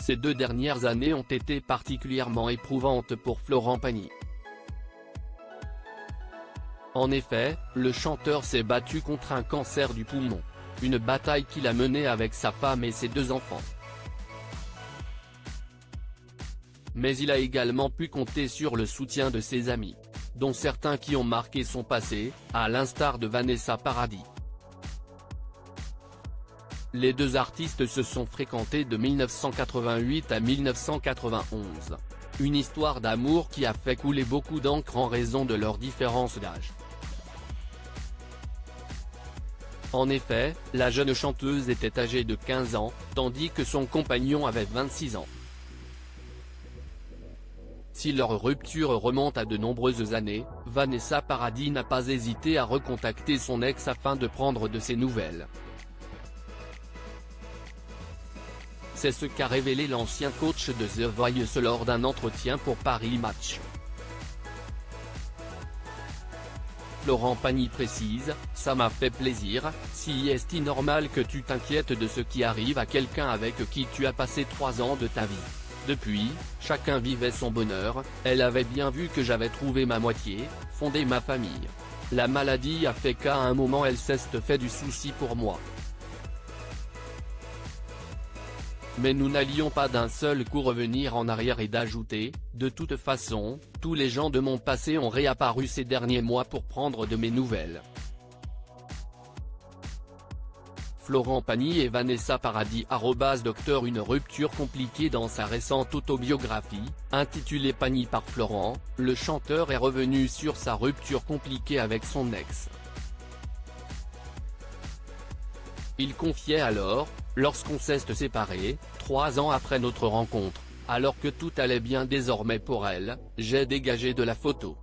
Ces 2 dernières années ont été particulièrement éprouvantes pour Florent Pagny. En effet, le chanteur s'est battu contre un cancer du poumon. Une bataille qu'il a menée avec sa femme et ses 2 enfants. Mais il a également pu compter sur le soutien de ses amis, dont certains qui ont marqué son passé, à l'instar de Vanessa Paradis. Les 2 artistes se sont fréquentés de 1988 à 1991. Une histoire d'amour qui a fait couler beaucoup d'encre en raison de leur différence d'âge. En effet, la jeune chanteuse était âgée de 15 ans, tandis que son compagnon avait 26 ans. Si leur rupture remonte à de nombreuses années, Vanessa Paradis n'a pas hésité à recontacter son ex afin de prendre de ses nouvelles. C'est ce qu'a révélé l'ancien coach de The Voice lors d'un entretien pour Paris Match. Florent Pagny précise, « Ça m'a fait plaisir, si est-il normal que tu t'inquiètes de ce qui arrive à quelqu'un avec qui tu as passé 3 ans de ta vie. Depuis, chacun vivait son bonheur, elle avait bien vu que j'avais trouvé ma moitié, fondé ma famille. La maladie a fait qu'à un moment elle s'est fait du souci pour moi. Mais nous n'allions pas d'un seul coup revenir en arrière et d'ajouter, de toute façon, tous les gens de mon passé ont réapparu ces derniers mois pour prendre de mes nouvelles. » Florent Pagny et Vanessa Paradis @Docteur Une rupture compliquée. Dans sa récente autobiographie, intitulée Pagny par Florent, le chanteur est revenu sur sa rupture compliquée avec son ex. Il confiait alors, « Lorsqu'on s'est séparés, 3 ans après notre rencontre, alors que tout allait bien désormais pour elle, j'ai dégagé de la photo.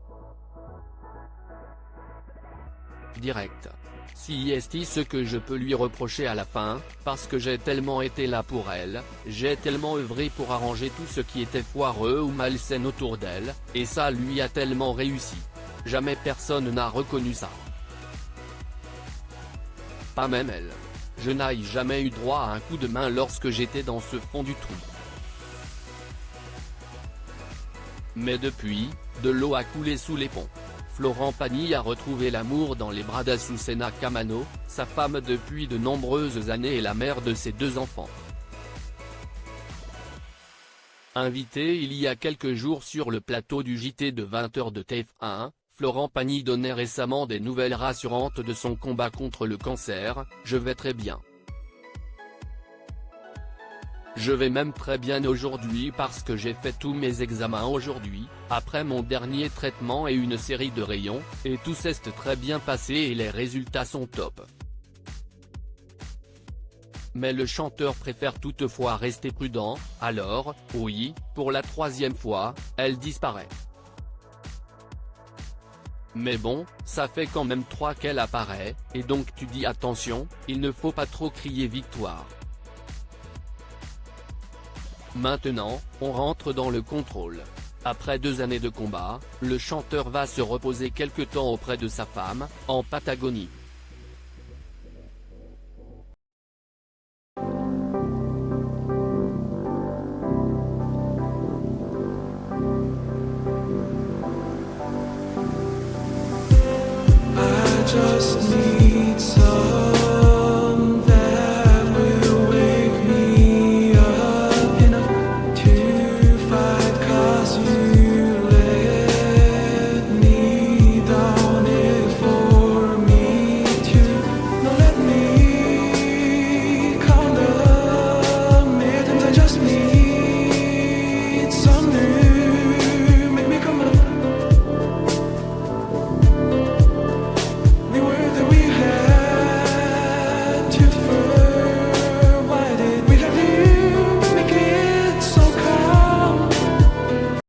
Direct. Si est ce que je peux lui reprocher à la fin, parce que j'ai tellement été là pour elle, j'ai tellement œuvré pour arranger tout ce qui était foireux ou malsain autour d'elle, et ça lui a tellement réussi. Jamais personne n'a reconnu ça. Pas même elle. Je n'ai jamais eu droit à un coup de main lorsque j'étais dans ce fond du trou. Mais depuis, de l'eau a coulé sous les ponts. Florent Pagny a retrouvé l'amour dans les bras d'Azucena Kamano, sa femme depuis de nombreuses années et la mère de ses 2 enfants. Invité il y a quelques jours sur le plateau du JT de 20h de TF1, Florent Pagny donnait récemment des nouvelles rassurantes de son combat contre le cancer, « Je vais très bien. Je vais même très bien aujourd'hui parce que j'ai fait tous mes examens aujourd'hui, après mon dernier traitement et une série de rayons, et tout s'est très bien passé et les résultats sont top. » Mais le chanteur préfère toutefois rester prudent, alors, oui, pour la 3e fois, elle disparaît. Mais bon, ça fait quand même 3 qu'elle apparaît, et donc tu dis attention, il ne faut pas trop crier victoire. Maintenant, on rentre dans le contrôle. Après 2 années de combat, le chanteur va se reposer quelque temps auprès de sa femme, en Patagonie. Just need